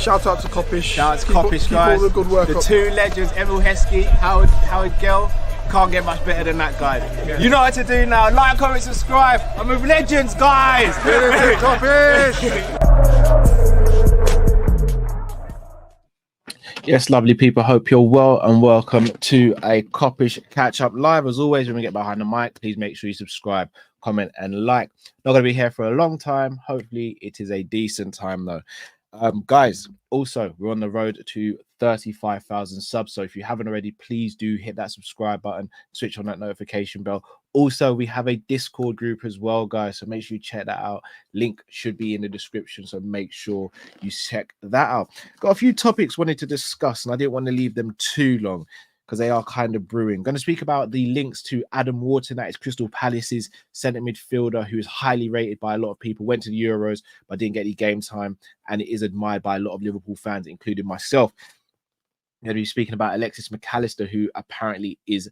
Shout out to Kopish. Shout out to Kopish, guys. Keep all the good work the up. two legends, Emil Heskey, Howard Gill. Can't get much better than that guy. Yeah. You know what to do now. Like, comment, subscribe. I'm with legends, guys. Yes, lovely people. Hope you're well and welcome to a Kop-Ish catch-up live. As always, when we get behind the mic, please make sure you subscribe, comment, and like. Not going to be here for a long time. Hopefully, it is a decent time though. Guys, also, we're on the road to 35,000 subs. So if you haven't already, please do hit that subscribe button, switch on that notification bell. Also, we have a Discord group as well, guys. So make sure you check that out. Link should be in the description. So make sure you check that out. Got a few topics wanted to discuss, and I didn't want to leave them too long because they are kind of brewing. Going to speak about the links to Adam Wharton, that is Crystal Palace's centre midfielder, who is highly rated by a lot of people, went to the Euros, but didn't get any game time, and it is admired by a lot of Liverpool fans, including myself. We're going to be speaking about Alexis McAllister, who apparently is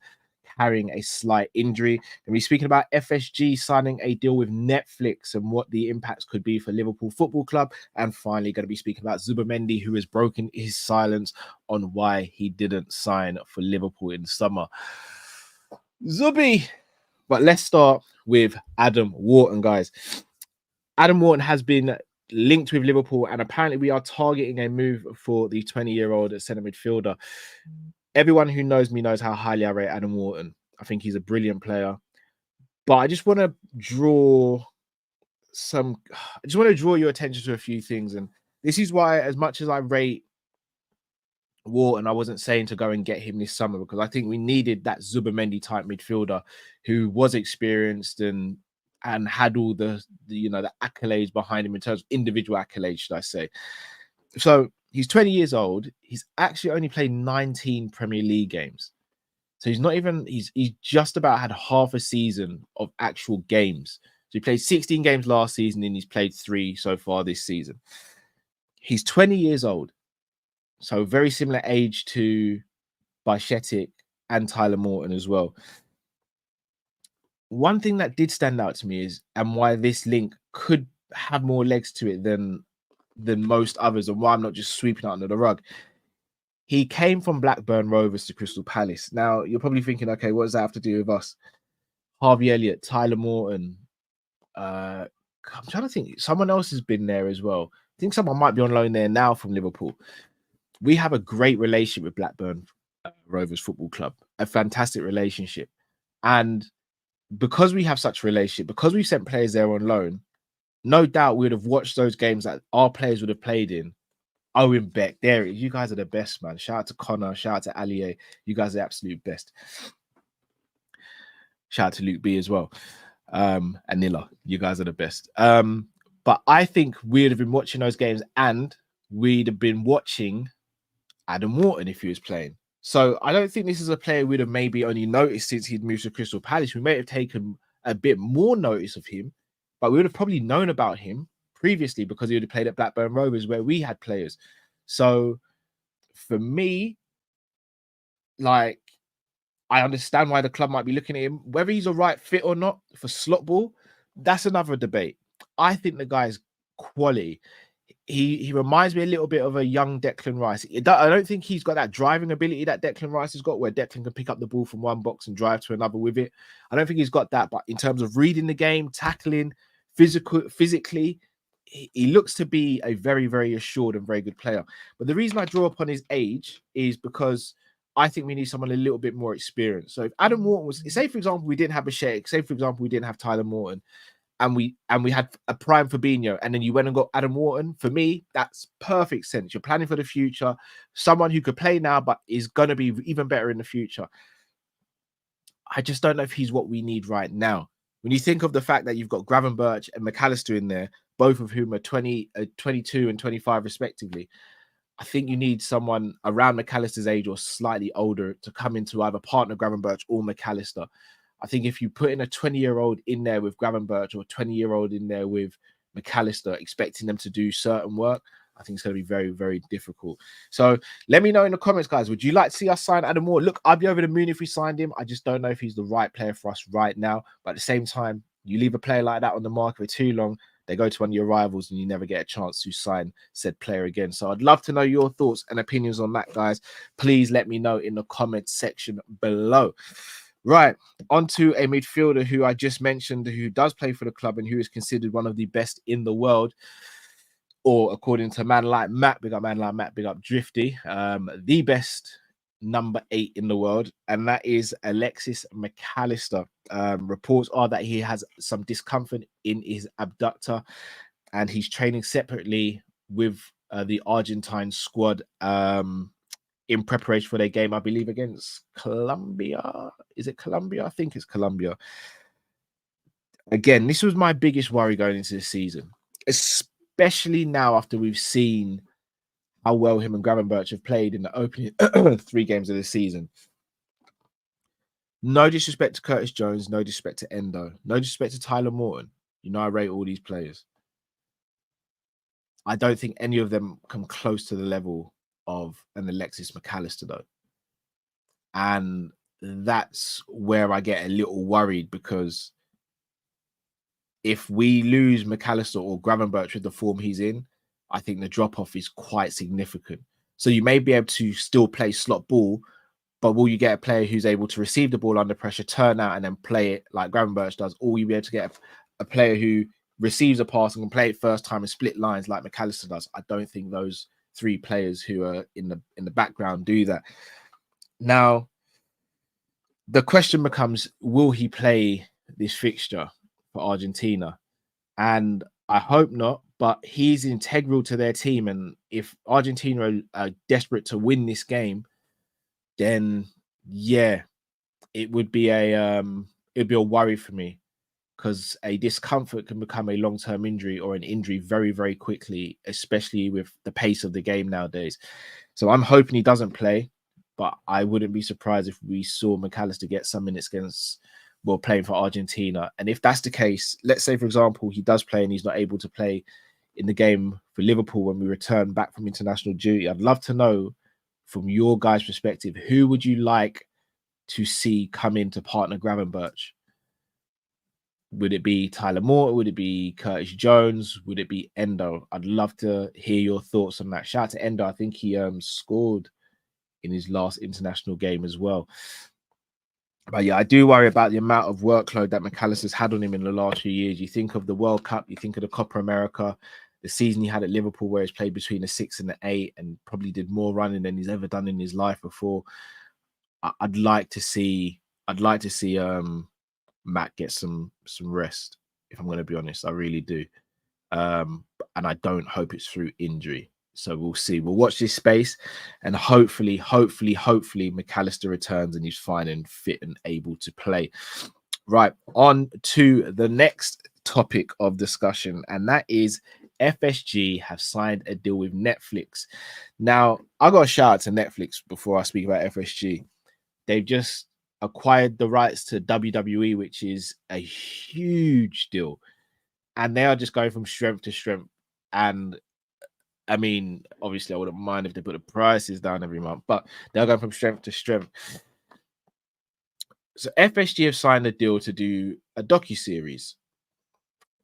carrying a slight injury. And we're speaking about FSG signing a deal with Netflix and what the impacts could be for Liverpool Football Club. And finally, going to be speaking about Zubimendi, who has broken his silence on why he didn't sign for Liverpool in summer. Zubi! But let's start with Adam Wharton, guys. Adam Wharton has been linked with Liverpool, and apparently we are targeting a move for the 20-year-old centre midfielder. Everyone who knows me knows how highly I rate Adam Wharton. I think he's a brilliant player. But I just want to draw your attention to a few things. And this is why, as much as I rate Wharton, I wasn't saying to go and get him this summer, because I think we needed that Zubimendi type midfielder who was experienced and had all the accolades behind him in terms of individual accolades, should I say. So he's 20 years old. He's actually only played 19 Premier League games. So he's just about had half a season of actual games. So he played 16 games last season and he's played 3 so far this season. He's 20 years old. So very similar age to Bajcetic and Tyler Morton as well. One thing that did stand out to me is, and why this link could have more legs to it than most others, and why I'm not just sweeping it under the rug. He came from Blackburn Rovers to Crystal Palace. Now, you're probably thinking, okay, what does that have to do with us? Harvey Elliott, Tyler Morton. I'm trying to think. Someone else has been there as well. I think someone might be on loan there now from Liverpool. We have a great relationship with Blackburn Rovers Football Club, a fantastic relationship. And because we have such a relationship, because we've sent players there on loan, no doubt we would have watched those games that our players would have played in. Owen Beck, there it is. You guys are the best, man. Shout out to Connor. Shout out to Allister. You guys are the absolute best. Shout out to Luke B as well. And Nilla. You guys are the best. But I think we'd have been watching those games, and we'd have been watching Adam Wharton if he was playing. So I don't think this is a player we'd have maybe only noticed since he'd moved to Crystal Palace. We may have taken a bit more notice of him, but we would have probably known about him previously because he would have played at Blackburn Rovers where we had players. So for me, like, I understand why the club might be looking at him. Whether he's a right fit or not for slot ball, that's another debate. I think the guy's quality. He reminds me a little bit of a young Declan Rice. I don't think he's got that driving ability that Declan Rice has got, where Declan can pick up the ball from one box and drive to another with it. I don't think he's got that. But in terms of reading the game, tackling, physically, he looks to be a very, very assured and very good player. But the reason I draw upon his age is because I think we need someone a little bit more experienced. So if Adam Wharton was, say for example, we didn't have Bajcetic, say for example, we didn't have Tyler Morton, and we had a prime Fabinho, and then you went and got Adam Wharton, for me, that's perfect sense. You're planning for the future, someone who could play now, but is going to be even better in the future. I just don't know if he's what we need right now. When you think of the fact that you've got Gravenberch and McAllister in there, both of whom are 22 and 25 respectively, I think you need someone around McAllister's age or slightly older to come into either partner Gravenberch or McAllister. I think if you put in a 20-year-old in there with Gravenberch or a 20-year-old in there with McAllister, expecting them to do certain work, I think it's going to be very, very difficult. So let me know in the comments, guys. Would you like to see us sign Adam Wharton? Look, I'd be over the moon if we signed him. I just don't know if he's the right player for us right now. But at the same time, you leave a player like that on the market for too long, they go to one of your rivals and you never get a chance to sign said player again. So I'd love to know your thoughts and opinions on that, guys. Please let me know in the comments section below. Right, on to a midfielder who I just mentioned, who does play for the club and who is considered one of the best in the world, or according to man like Matt, big up man like Matt, big up Drifty, the best number 8 in the world, and that is Alexis McAllister. Reports are that he has some discomfort in his abductor, and he's training separately with the Argentine squad in preparation for their game, I believe, against Colombia. Is it Colombia? I think it's Colombia. Again, this was my biggest worry going into this season, especially now after we've seen how well him and Gravenberch have played in the opening 3 games of the season. No disrespect to Curtis Jones, no disrespect to Endo, no disrespect to Tyler Morton. You know, I rate all these players. I don't think any of them come close to the level of an Alexis McAllister, though. And that's where I get a little worried, because if we lose McAllister or Gravenberch with the form he's in, I think the drop-off is quite significant. So you may be able to still play slot ball, but will you get a player who's able to receive the ball under pressure, turn out, and then play it like Gravenberch does? Or will you be able to get a player who receives a pass and can play it first time and split lines like McAllister does? I don't think those 3 players who are in the background do that. Now, the question becomes, will he play this fixture for Argentina? And I hope not, but he's integral to their team. And if Argentina are desperate to win this game, then yeah, it would be it'd be a worry for me, because a discomfort can become a long-term injury or an injury very, very quickly, especially with the pace of the game nowadays. So I'm hoping he doesn't play, but I wouldn't be surprised if we saw McAllister get some minutes against, well, playing for Argentina. And if that's the case, let's say, for example, he does play and he's not able to play in the game for Liverpool when we return back from international duty. I'd love to know, from your guys' perspective, who would you like to see come in to partner Gravenberch? Would it be Tyler Moore? Would it be Curtis Jones? Would it be Endo? I'd love to hear your thoughts on that. Shout out to Endo. I think he scored in his last international game as well. But yeah, I do worry about the amount of workload that McAllister's had on him in the last few years. You think of the World Cup, you think of the Copa America, the season he had at Liverpool where he's played between the 6 and the 8 and probably did more running than he's ever done in his life before. I'd like to see Matt get some rest, if I'm going to be honest. I really do. And I don't hope it's through injury. So we'll see. We'll watch this space, and hopefully McAllister returns and he's fine and fit and able to play. Right, on to the next topic of discussion, and that is FSG have signed a deal with Netflix. Now, I got a shout out to Netflix before I speak about FSG. They've just acquired the rights to WWE, which is a huge deal, and they are just going from strength to strength. And I mean, obviously, I wouldn't mind if they put the prices down every month, but they're going from strength to strength. So FSG have signed a deal to do a docuseries.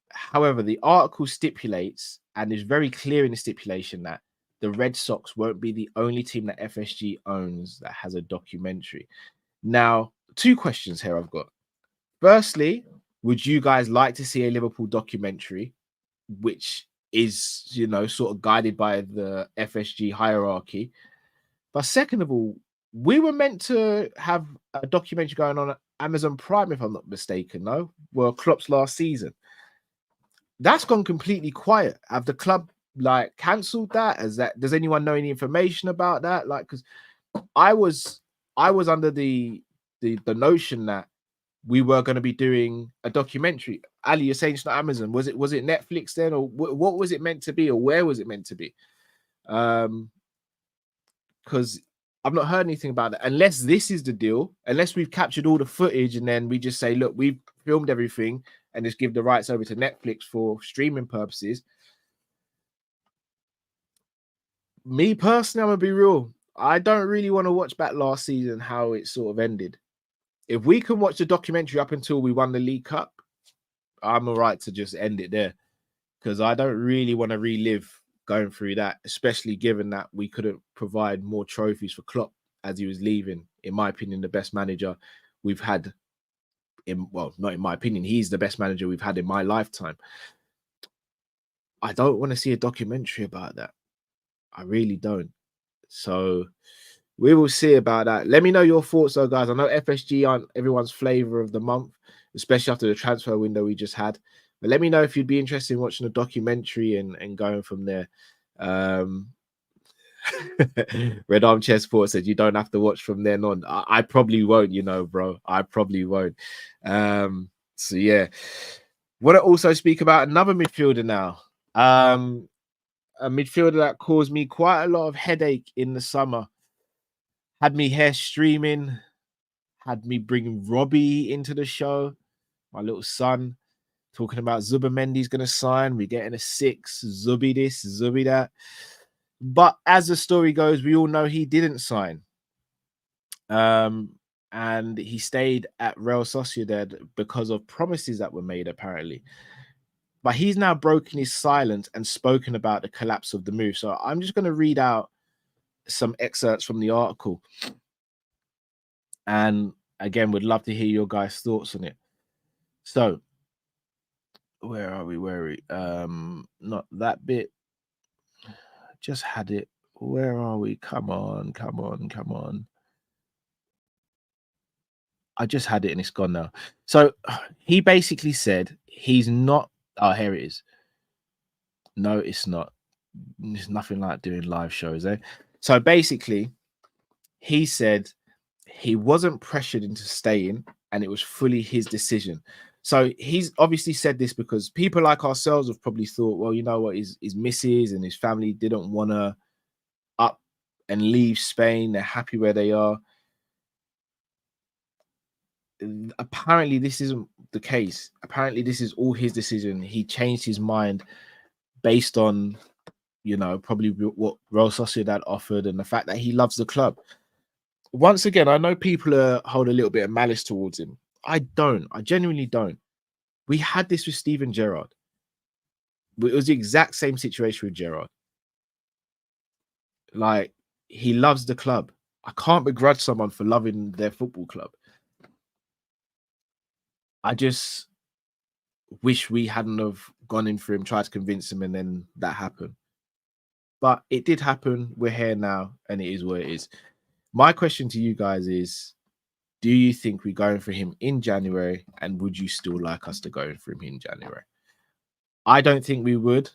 However, the article stipulates, and is very clear in the stipulation, that the Red Sox won't be the only team that FSG owns that has a documentary. Now, 2 questions here I've got. Firstly, would you guys like to see a Liverpool documentary, which is, you know, sort of guided by the FSG hierarchy? But second of all, we were meant to have a documentary going on Amazon Prime, if I'm not mistaken, no? Well, Klopp's last season. That's gone completely quiet. Have the club like cancelled that? Does anyone know any information about that? Like, because I was under the notion that we were going to be doing a documentary. Ali, you're saying it's not Amazon. Was it Netflix then, or what was it meant to be, or where was it meant to be? Because I've not heard anything about that. Unless this is the deal, unless we've captured all the footage and then we just say, look, we've filmed everything and just give the rights over to Netflix for streaming purposes. Me personally, I'm gonna be real. I don't really want to watch back last season, how it sort of ended. If we can watch the documentary up until we won the League Cup, I'm all right to just end it there. because I don't really want to relive going through that, especially given that we couldn't provide more trophies for Klopp as he was leaving. In my opinion, the best manager we've had well, not in my opinion, he's the best manager we've had in my lifetime. I don't want to see a documentary about that. I really don't. So we will see about that. Let me know your thoughts, though, guys. I know FSG aren't everyone's flavor of the month, especially after the transfer window we just had. But let me know if you'd be interested in watching a documentary and going from there. Red Armchair Sports said you don't have to watch from then on. I probably won't, you know, bro. I probably won't. So yeah. Want to also speak about another midfielder now. A midfielder that caused me quite a lot of headache in the summer. Had me hair streaming, had me bringing Robbie into the show, my little son, talking about Zubimendi's going to sign. We're getting a 6, Zubi this, Zubi that. But as the story goes, we all know he didn't sign. And he stayed at Real Sociedad because of promises that were made, apparently. But he's now broken his silence and spoken about the collapse of the move. So I'm just going to read out some excerpts from the article. And again, would love to hear your guys' thoughts on it. So, where are we? Not that bit. Just had it. Where are we? Come on. I just had it and it's gone now. So he basically said he's not. Oh, here it is. No, it's not. There's nothing like doing live shows, eh? So basically, he said he wasn't pressured into staying and it was fully his decision. So he's obviously said this because people like ourselves have probably thought, well, you know what, his missus and his family didn't want to up and leave Spain. They're happy where they are. Apparently, this isn't the case. Apparently, this is all his decision. He changed his mind based on, you know, probably what Real Sociedad offered and the fact that he loves the club. Once again, I know people hold a little bit of malice towards him. I don't. I genuinely don't. We had this with Steven Gerrard. It was the exact same situation with Gerrard. Like, he loves the club. I can't begrudge someone for loving their football club. I just wish we hadn't have gone in for him, tried to convince him, and then that happened. But it did happen. We're here now, and it is what it is. My question to you guys is, do you think we're going for him in January? And would you still like us to go for him in January? I don't think we would,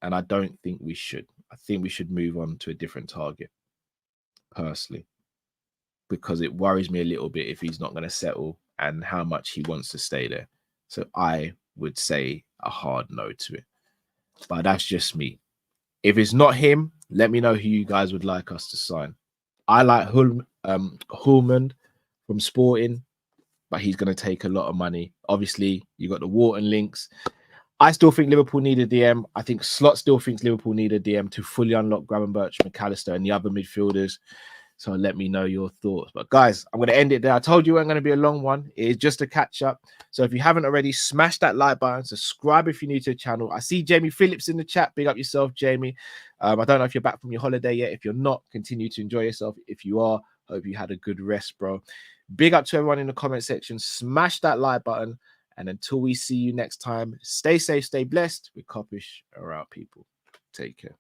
and I don't think we should. I think we should move on to a different target, personally, because it worries me a little bit if he's not going to settle and how much he wants to stay there. So I would say a hard no to it. But that's just me. If it's not him, let me know who you guys would like us to sign. I like Hulman from Sporting, but he's going to take a lot of money. Obviously, you got the Wharton links. I still think Liverpool need a DM. I think Slot still thinks Liverpool need a DM to fully unlock Gravenberch, McAllister, and the other midfielders. So let me know your thoughts. But guys, I'm going to end it there. I told you it wasn't going to be a long one. It is just a catch up. So if you haven't already, smash that like button. Subscribe if you're new to the channel. I see Jamie Phillips in the chat. Big up yourself, Jamie. I don't know if you're back from your holiday yet. If you're not, continue to enjoy yourself. If you are, hope you had a good rest, bro. Big up to everyone in the comment section. Smash that like button. And until we see you next time, stay safe, stay blessed. With Kopish are out, people. Take care.